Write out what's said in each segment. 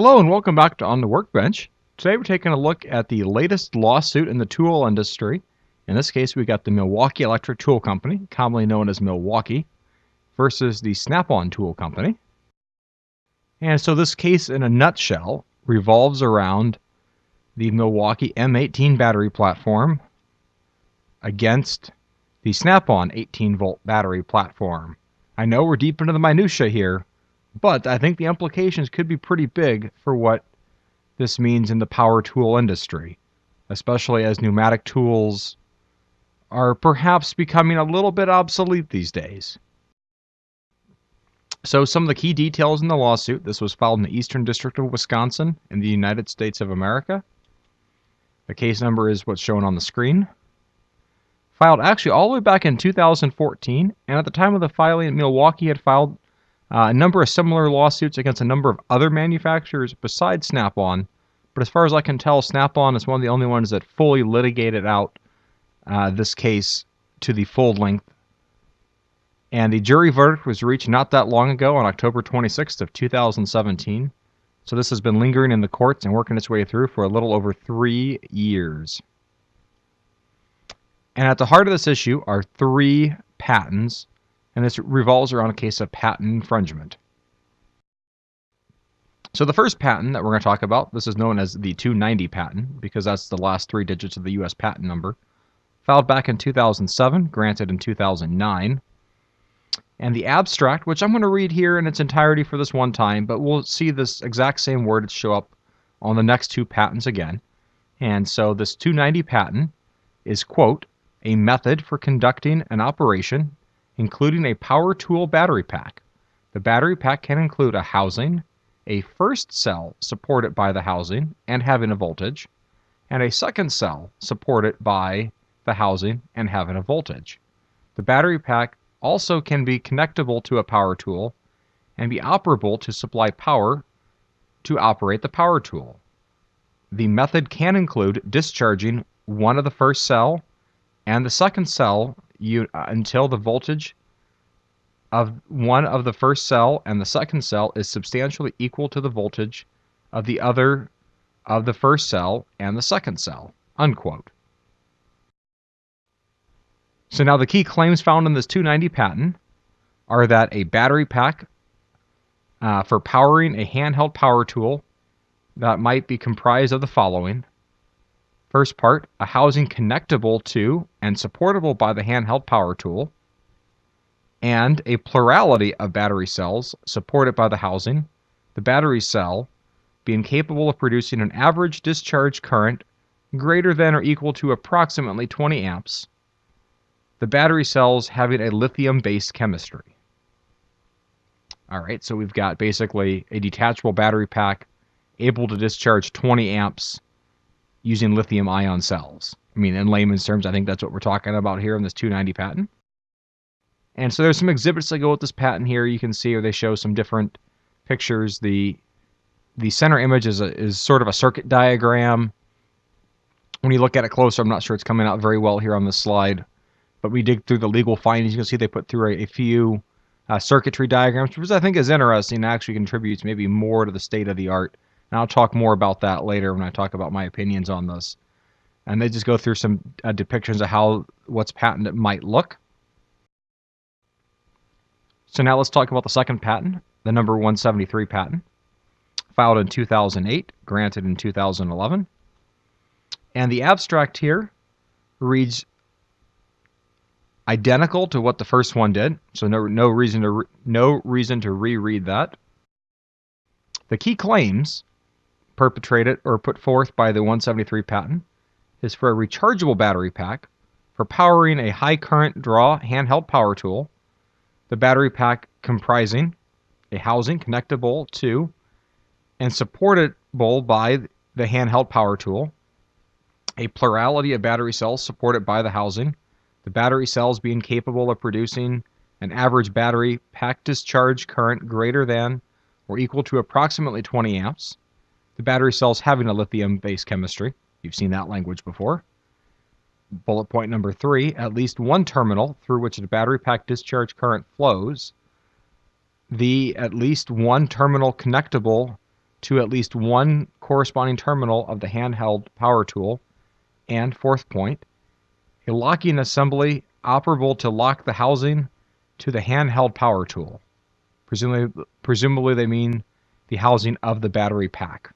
Hello and welcome back to On the Workbench. Today we're taking a look at the latest lawsuit in the tool industry. In this case, we got the Milwaukee Electric Tool Company, commonly known as Milwaukee, versus the Snap-on Tool Company. And so this case, in a nutshell, revolves around the Milwaukee M18 battery platform against the Snap-on 18-volt battery platform. I know we're deep into the minutia here, but I think the implications could be pretty big for what this means in the power tool industry, especially as pneumatic tools are perhaps becoming a little bit obsolete these days. So some of the key details in the lawsuit: this was filed in the Eastern District of Wisconsin in the United States of America. The case number is what's shown on the screen. Filed actually all the way back in 2014, and at the time of the filing, Milwaukee had filed a number of similar lawsuits against a number of other manufacturers besides Snap-on, but as far as I can tell, Snap-on is one of the only ones that fully litigated out this case to the full length. And the jury verdict was reached not that long ago, on October 26th of 2017. So this has been lingering in the courts and working its way through for a little over 3 years. And at the heart of this issue are 3 patents, and this revolves around a case of patent infringement. So the first patent that we're going to talk about, this is known as the 290 patent, because that's the last 3 digits of the U.S. patent number. Filed back in 2007, granted in 2009. And the abstract, which I'm going to read here in its entirety for this one time, but we'll see this exact same word show up on the next 2 patents again. And so this 290 patent is, quote, a method for conducting an operation including a power tool battery pack. The battery pack can include a housing, a first cell supported by the housing and having a voltage, and a second cell supported by the housing and having a voltage. The battery pack also can be connectable to a power tool and be operable to supply power to operate the power tool. The method can include discharging one of the first cell and the second cell until the voltage of one of the first cell and the second cell is substantially equal to the voltage of the other of the first cell and the second cell, unquote. So now the key claims found in this 290 patent are that a battery pack for powering a handheld power tool that might be comprised of the following. First part, a housing connectable to and supportable by the handheld power tool, and a plurality of battery cells supported by the housing, the battery cell being capable of producing an average discharge current greater than or equal to approximately 20 amps, the battery cells having a lithium-based chemistry. All right, so we've got basically a detachable battery pack able to discharge 20 amps using lithium-ion cells. I mean, in layman's terms, I think that's what we're talking about here in this 290 patent. And so there's some exhibits that go with this patent here. You can see, or they show some different pictures. The center image is sort of a circuit diagram. When you look at it closer, I'm not sure it's coming out very well here on this slide, but we dig through the legal findings. You can see they put through a few circuitry diagrams, which I think is interesting and actually contributes maybe more to the state of the art. And I'll talk more about that later when I talk about my opinions on this. And they just go through some depictions of how what's patented might look. So now let's talk about the second patent, the number 173 patent, filed in 2008, granted in 2011. And the abstract here reads identical to what the first one did, so no reason to reread that. The key claims perpetrated or put forth by the 173 patent is for a rechargeable battery pack for powering a high current draw handheld power tool, the battery pack comprising a housing connectable to and supportable by the handheld power tool, a plurality of battery cells supported by the housing, the battery cells being capable of producing an average battery pack discharge current greater than or equal to approximately 20 amps, the battery cells having a lithium-based chemistry. You've seen that language before. Bullet point number 3, at least one terminal through which the battery pack discharge current flows. The at least one terminal connectable to at least one corresponding terminal of the handheld power tool, and fourth point, a locking assembly operable to lock the housing to the handheld power tool. Presumably they mean the housing of the battery pack.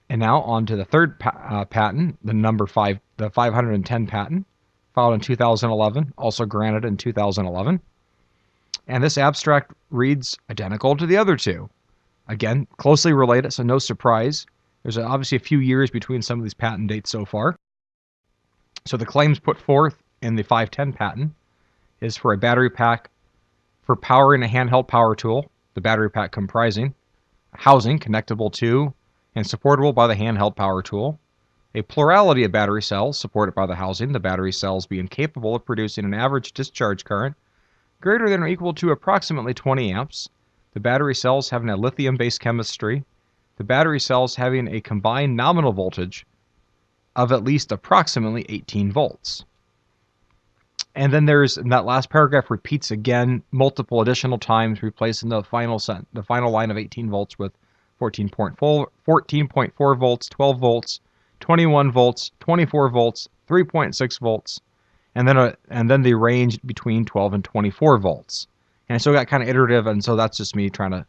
And now on to the third patent, the 510 patent, filed in 2011, also granted in 2011. And this abstract reads identical to the other two. Again, closely related, so no surprise. There's obviously a few years between some of these patent dates so far. So the claims put forth in the 510 patent is for a battery pack for powering a handheld power tool, the battery pack comprising housing connectable to and supportable by the handheld power tool, a plurality of battery cells supported by the housing, the battery cells being capable of producing an average discharge current greater than or equal to approximately 20 amps, the battery cells having a lithium-based chemistry, the battery cells having a combined nominal voltage of at least approximately 18 volts. And then that last paragraph repeats again multiple additional times, replacing the final line of 18 volts with 14.4 volts, 12 volts, 21 volts, 24 volts, 3.6 volts, and then the range between 12 and 24 volts. And I still got kind of iterative, and so that's just me trying to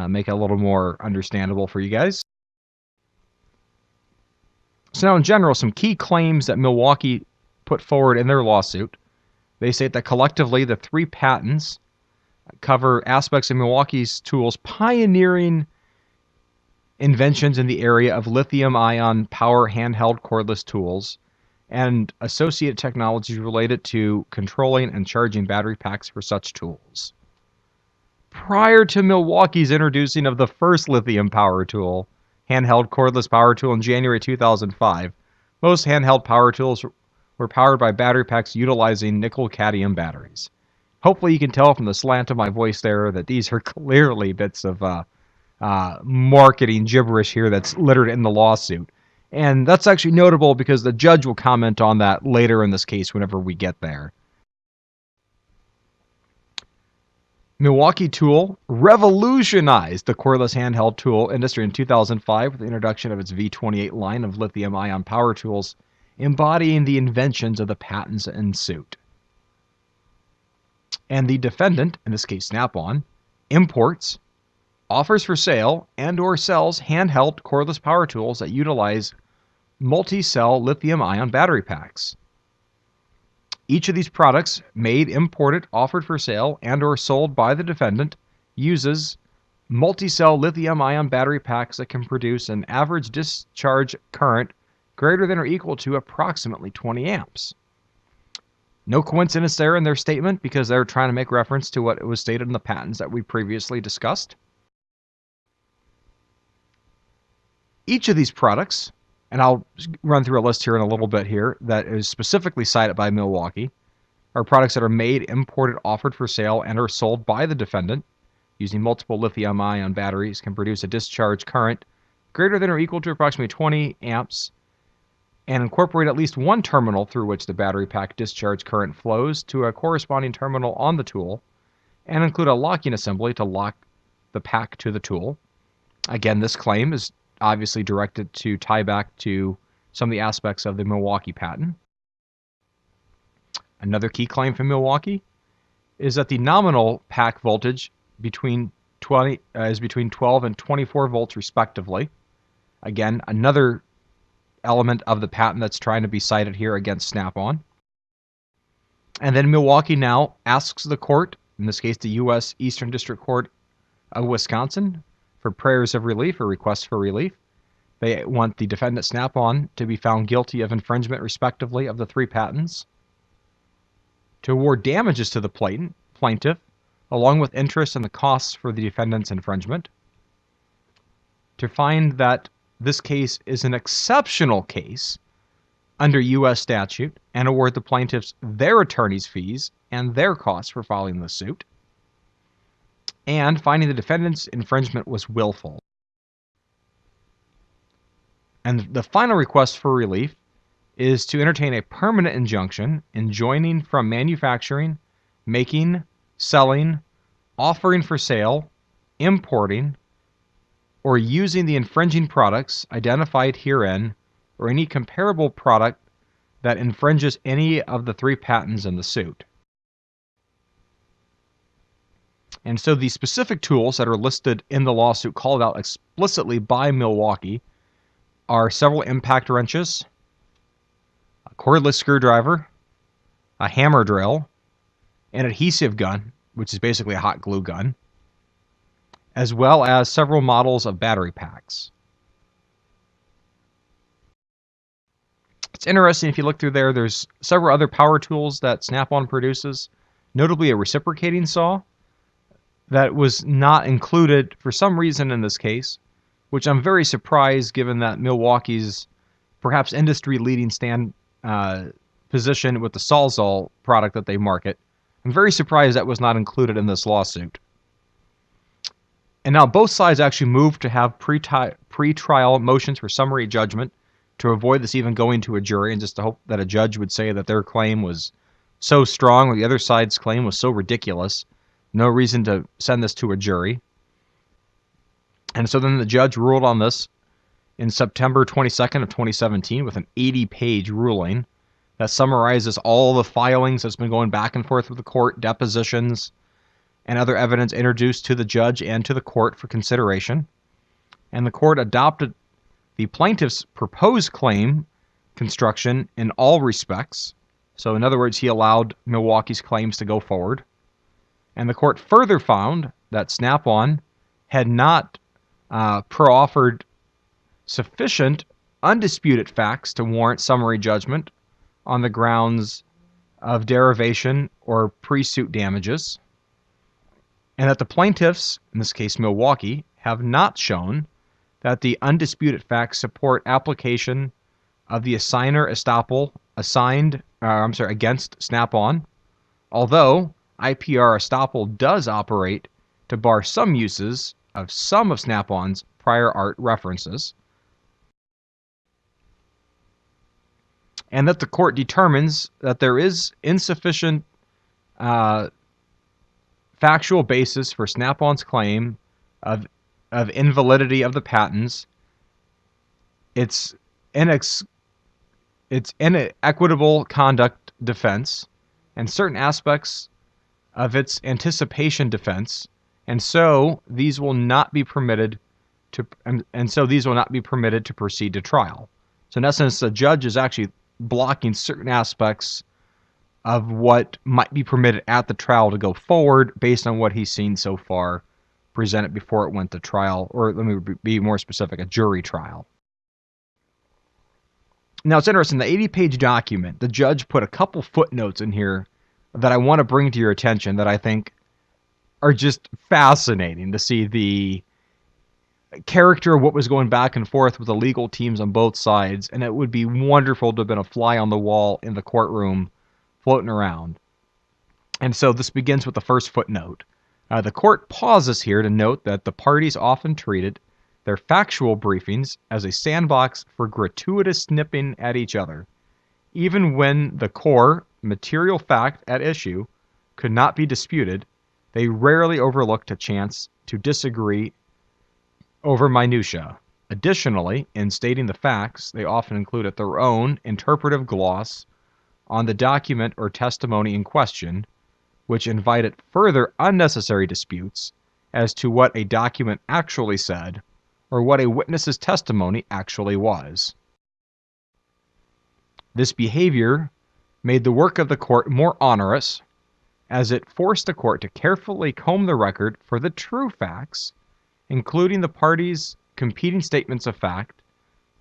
make it a little more understandable for you guys. So now in general, some key claims that Milwaukee put forward in their lawsuit. They state that collectively the three patents cover aspects of Milwaukee's tools pioneering inventions in the area of lithium-ion power handheld cordless tools and associated technologies related to controlling and charging battery packs for such tools. Prior to Milwaukee's introducing of the first lithium power tool, handheld cordless power tool in January 2005, most handheld power tools were powered by battery packs utilizing nickel-cadmium batteries. Hopefully you can tell from the slant of my voice there that these are clearly bits of marketing gibberish here that's littered in the lawsuit. And that's actually notable because the judge will comment on that later in this case whenever we get there. Milwaukee Tool revolutionized the cordless handheld tool industry in 2005 with the introduction of its V28 line of lithium-ion power tools, embodying the inventions of the patents in suit. And the defendant, in this case Snap-on, imports, offers for sale, and/or sells handheld cordless power tools that utilize multi-cell lithium-ion battery packs. Each of these products, made, imported, offered for sale, and/or sold by the defendant, uses multi-cell lithium-ion battery packs that can produce an average discharge current greater than or equal to approximately 20 amps. No coincidence there in their statement because they're trying to make reference to what was stated in the patents that we previously discussed. Each of these products, and I'll run through a list here in a little bit here, that is specifically cited by Milwaukee, are products that are made, imported, offered for sale, and are sold by the defendant using multiple lithium-ion batteries can produce a discharge current greater than or equal to approximately 20 amps and incorporate at least one terminal through which the battery pack discharge current flows to a corresponding terminal on the tool and include a locking assembly to lock the pack to the tool. Again, this claim is obviously directed to tie back to some of the aspects of the Milwaukee patent. Another key claim from Milwaukee is that the nominal pack voltage is between 12 and 24 volts respectively. Again, another element of the patent that's trying to be cited here against Snap-on. And then Milwaukee now asks the court, in this case the U.S. Eastern District Court of Wisconsin, for prayers of relief or requests for relief. They want the defendant Snap-on to be found guilty of infringement respectively of the three patents, to award damages to the plaintiff, along with interest and the costs for the defendant's infringement, to find that this case is an exceptional case under U.S. statute and award the plaintiffs their attorney's fees and their costs for filing the suit, and finding the defendant's infringement was willful. And the final request for relief is to entertain a permanent injunction enjoining from manufacturing, making, selling, offering for sale, importing, or using the infringing products identified herein or any comparable product that infringes any of the 3 patents in the suit. And so the specific tools that are listed in the lawsuit called out explicitly by Milwaukee are several impact wrenches, a cordless screwdriver, a hammer drill, an adhesive gun, which is basically a hot glue gun, as well as several models of battery packs. It's interesting, if you look through there, there's several other power tools that Snap-on produces, notably a reciprocating saw that was not included for some reason in this case, which I'm very surprised given that Milwaukee's perhaps industry-leading position with the Sawzall product that they market. I'm very surprised that was not included in this lawsuit. And now both sides actually moved to have pre-trial motions for summary judgment to avoid this even going to a jury, and just to hope that a judge would say that their claim was so strong or the other side's claim was so ridiculous, no reason to send this to a jury. And so then the judge ruled on this in September 22nd of 2017 with an 80-page ruling that summarizes all the filings that's been going back and forth with the court, depositions, and other evidence introduced to the judge and to the court for consideration. And the court adopted the plaintiff's proposed claim construction in all respects. So in other words, he allowed Milwaukee's claims to go forward. And the court further found that Snap-on had not proffered sufficient undisputed facts to warrant summary judgment on the grounds of derivation or pre-suit damages, and that the plaintiffs, in this case Milwaukee, have not shown that the undisputed facts support application of the assigner estoppel against Snap-on, although IPR estoppel does operate to bar some uses of some of Snap-on's prior art references, and that the court determines that there is insufficient factual basis for Snap-on's claim of invalidity of the patents, its inequitable conduct defense, and certain aspects of its anticipation defense, and so these will not be permitted to proceed to trial. So in essence, the judge is actually blocking certain aspects of what might be permitted at the trial to go forward based on what he's seen so far presented before it went to trial, or let me be more specific, a jury trial. Now it's interesting, the 80-page document, the judge put a couple footnotes in here that I want to bring to your attention that I think are just fascinating to see the character of what was going back and forth with the legal teams on both sides, and it would be wonderful to have been a fly on the wall in the courtroom floating around. And so this begins with the first footnote. The court pauses here to note that the parties often treated their factual briefings as a sandbox for gratuitous nipping at each other. Even when the core material fact at issue could not be disputed, they rarely overlooked a chance to disagree over minutiae. Additionally, in stating the facts, they often included their own interpretive gloss on the document or testimony in question, which invited further unnecessary disputes as to what a document actually said or what a witness's testimony actually was. This behavior made the work of the court more onerous, as it forced the court to carefully comb the record for the true facts, including the parties' competing statements of fact,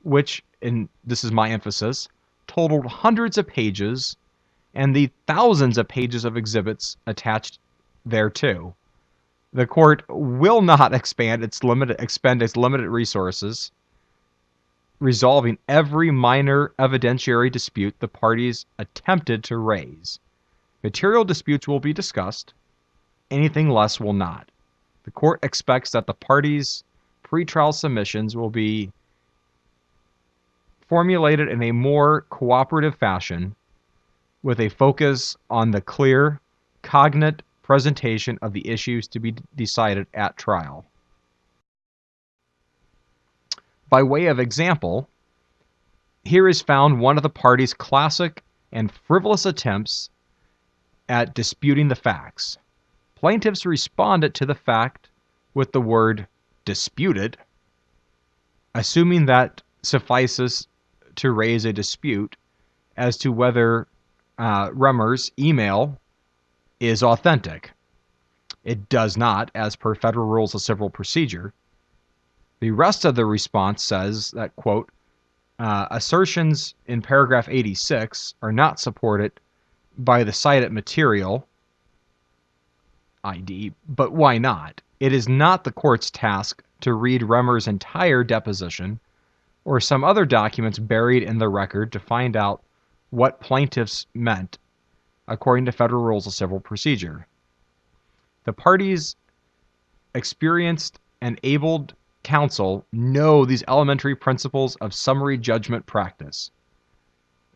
which, and this is my emphasis, totaled hundreds of pages, and the thousands of pages of exhibits attached thereto. The court will not expend its limited resources resolving every minor evidentiary dispute the parties attempted to raise. Material disputes will be discussed, anything less will not. The court expects that the parties' pretrial submissions will be formulated in a more cooperative fashion with a focus on the clear, cognate presentation of the issues to be decided at trial. By way of example, here is found one of the parties' classic and frivolous attempts at disputing the facts. Plaintiffs responded to the fact with the word disputed, assuming that suffices to raise a dispute as to whether Remmer's email is authentic. It does not, as per Federal Rules of Civil Procedure. The rest of the response says that, quote, assertions in paragraph 86 are not supported by the cited material, ID, but why not? It is not the court's task to read Remmer's entire deposition or some other documents buried in the record to find out what plaintiffs meant according to Federal Rules of Civil Procedure. The parties' experienced and abled counsel know these elementary principles of summary judgment practice.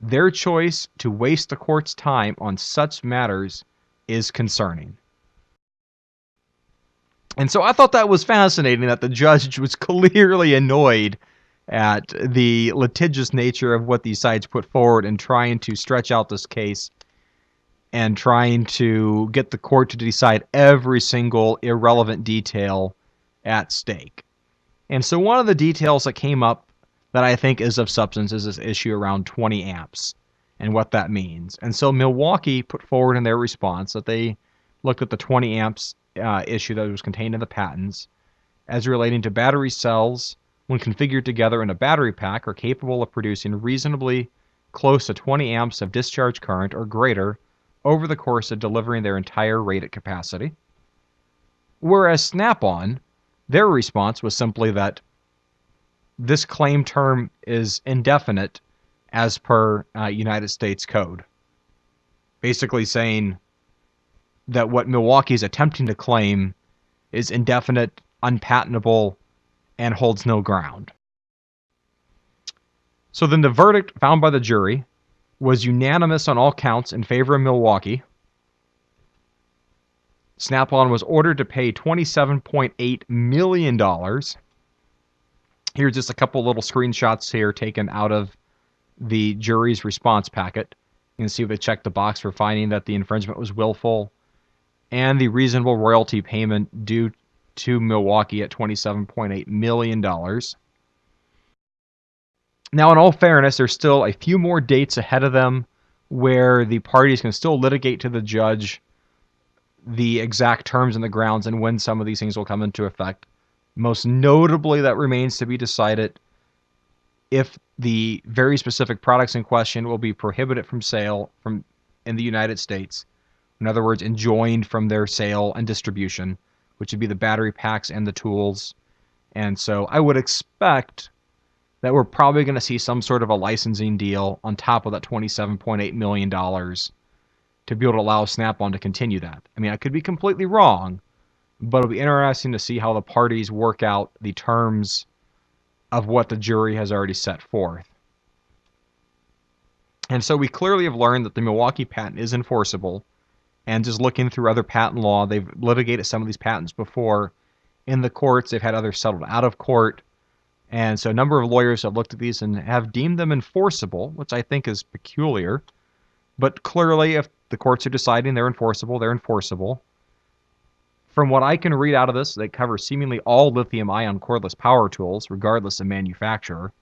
Their choice to waste the court's time on such matters is concerning. And so I thought that was fascinating that the judge was clearly annoyed at the litigious nature of what these sides put forward and trying to stretch out this case and trying to get the court to decide every single irrelevant detail at stake. And so one of the details that came up that I think is of substance is this issue around 20 amps and what that means. And so Milwaukee put forward in their response that they looked at the 20 amps issue that was contained in the patents as relating to battery cells when configured together in a battery pack are capable of producing reasonably close to 20 amps of discharge current or greater over the course of delivering their entire rated capacity. Whereas Snap-on, their response was simply that this claim term is indefinite as per United States Code. Basically saying that what Milwaukee is attempting to claim is indefinite, unpatentable, and holds no ground. So then the verdict found by the jury was unanimous on all counts in favor of Milwaukee. Snap-on was ordered to pay $27.8 million. Here's just a couple little screenshots here taken out of the jury's response packet. You can see they checked the box for finding that the infringement was willful and the reasonable royalty payment due to Milwaukee at $27.8 million. Now, in all fairness, there's still a few more dates ahead of them where the parties can still litigate to the judge the exact terms and the grounds and when some of these things will come into effect. Most notably, that remains to be decided if the very specific products in question will be prohibited from sale in the United States. In other words, enjoined from their sale and distribution, which would be the battery packs and the tools. And so I would expect that we're probably going to see some sort of a licensing deal on top of that $27.8 million to be able to allow Snap-on to continue that. I mean, I could be completely wrong, but it'll be interesting to see how the parties work out the terms of what the jury has already set forth. And so we clearly have learned that the Milwaukee patent is enforceable, and just looking through other patent law, they've litigated some of these patents before in the courts. They've had others settled out of court. And so a number of lawyers have looked at these and have deemed them enforceable, which I think is peculiar. But clearly, if the courts are deciding they're enforceable, they're enforceable. From what I can read out of this, they cover seemingly all lithium-ion cordless power tools, regardless of manufacturer.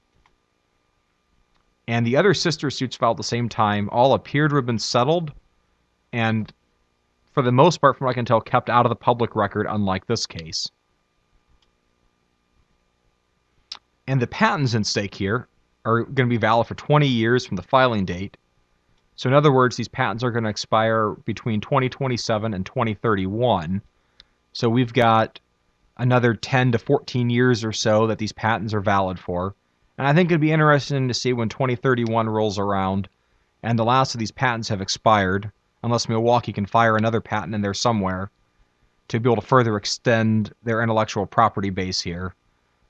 And the other sister suits filed at the same time all appear to have been settled and, for the most part, from what I can tell, kept out of the public record, unlike this case. And the patents in stake here are going to be valid for 20 years from the filing date. So in other words, these patents are going to expire between 2027 and 2031. So we've got another 10 to 14 years or so that these patents are valid for. And I think it'd be interesting to see when 2031 rolls around and the last of these patents have expired, unless Milwaukee can fire another patent in there somewhere to be able to further extend their intellectual property base here,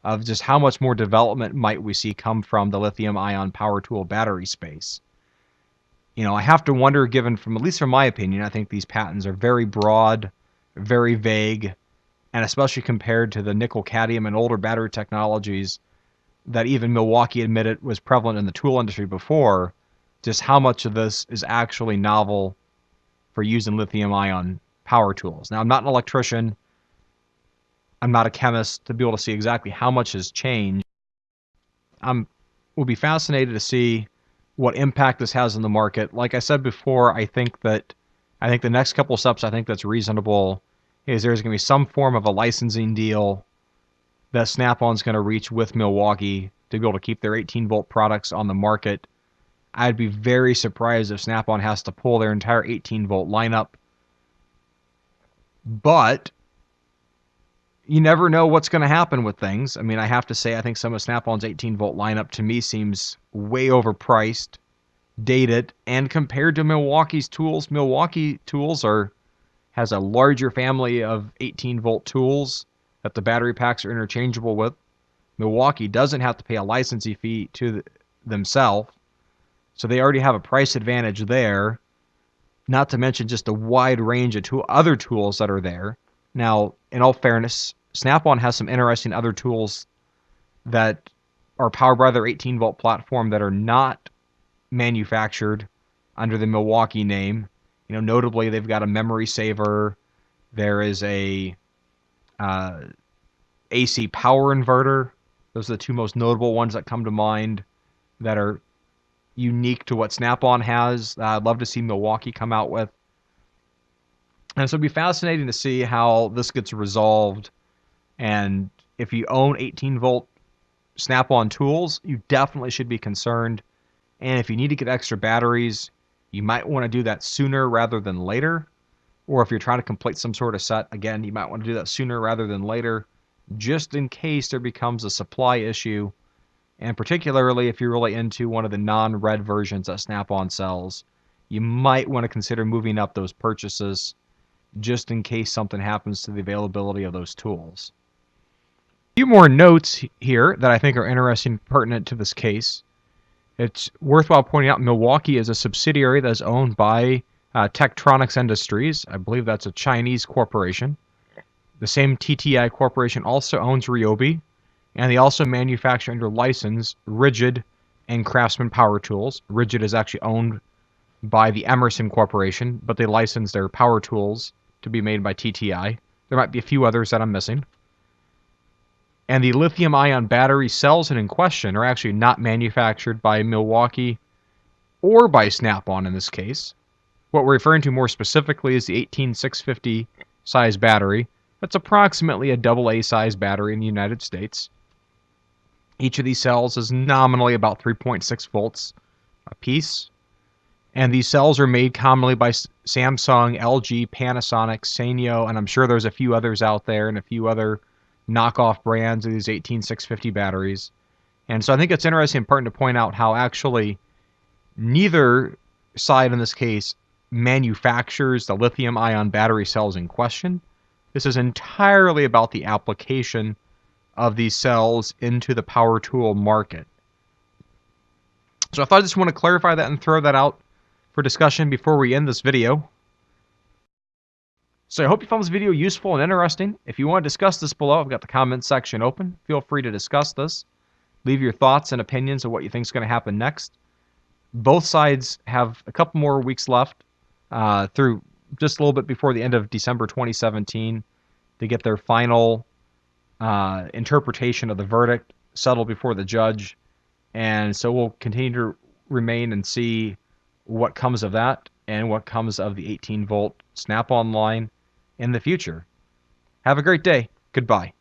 of just how much more development might we see come from the lithium-ion power tool battery space. You know, I have to wonder, given from, at least from my opinion, I think these patents are very broad, very vague, and especially compared to the nickel cadmium and older battery technologies, that even Milwaukee admitted was prevalent in the tool industry before, just how much of this is actually novel for using lithium-ion power tools. Now, I'm not an electrician. I'm not a chemist to be able to see exactly how much has changed. Will be fascinated to see what impact this has on the market. Like I said before, I think the next couple of steps I think that's reasonable is there's going to be some form of a licensing deal that Snap-on's going to reach with Milwaukee to be able to keep their 18-volt products on the market. I'd be very surprised if Snap-on has to pull their entire 18-volt lineup. But you never know what's going to happen with things. I mean, I have to say, I think some of Snap-on's 18-volt lineup to me seems way overpriced, dated, and compared to Milwaukee's tools, Milwaukee tools has a larger family of 18-volt tools that the battery packs are interchangeable with. Milwaukee doesn't have to pay a licensing fee to themselves, so they already have a price advantage there, not to mention just a wide range of other tools that are there. Now, in all fairness, Snap-on has some interesting other tools that are powered by their 18-volt platform that are not manufactured under the Milwaukee name. You know, notably, they've got a memory saver. There is a AC power inverter. Those are the two most notable ones that come to mind that are unique to what Snap-on has. I'd love to see Milwaukee come out with. And so it'd be fascinating to see how this gets resolved. And if you own 18-volt Snap-on tools, you definitely should be concerned. And if you need to get extra batteries, you might want to do that sooner rather than later. Or if you're trying to complete some sort of set, again, you might want to do that sooner rather than later, just in case there becomes a supply issue. And particularly if you're really into one of the non-red versions that Snap-on sells, you might want to consider moving up those purchases just in case something happens to the availability of those tools. A few more notes here that I think are interesting and pertinent to this case. It's worthwhile pointing out Milwaukee is a subsidiary that is owned by Tektronix Industries. I believe that's a Chinese corporation. The same TTI corporation also owns Ryobi, and they also manufacture under license Rigid and Craftsman power tools. Rigid is actually owned by the Emerson Corporation, but they license their power tools to be made by TTI. There might be a few others that I'm missing. And the lithium-ion battery cells in question are actually not manufactured by Milwaukee or by Snap-on in this case. What we're referring to more specifically is the 18650 size battery. That's approximately a AA size battery in the United States. Each of these cells is nominally about 3.6 volts a piece. And these cells are made commonly by Samsung, LG, Panasonic, Sanyo, and I'm sure there's a few others out there and a few other knockoff brands of these 18650 batteries. And so I think it's interesting and important to point out how actually neither side in this case manufactures the lithium-ion battery cells in question. This is entirely about the application of these cells into the power tool market. So I thought I just want to clarify that and throw that out for discussion before we end this video. So I hope you found this video useful and interesting. If you want to discuss this below, I've got the comment section open. Feel free to discuss this. Leave your thoughts and opinions of what you think is going to happen next. Both sides have a couple more weeks left through just a little bit before the end of December 2017 to get their final interpretation of the verdict settled before the judge. And so we'll continue to remain and see what comes of that and what comes of the 18-volt Snap-on line in the future. Have a great day. Goodbye.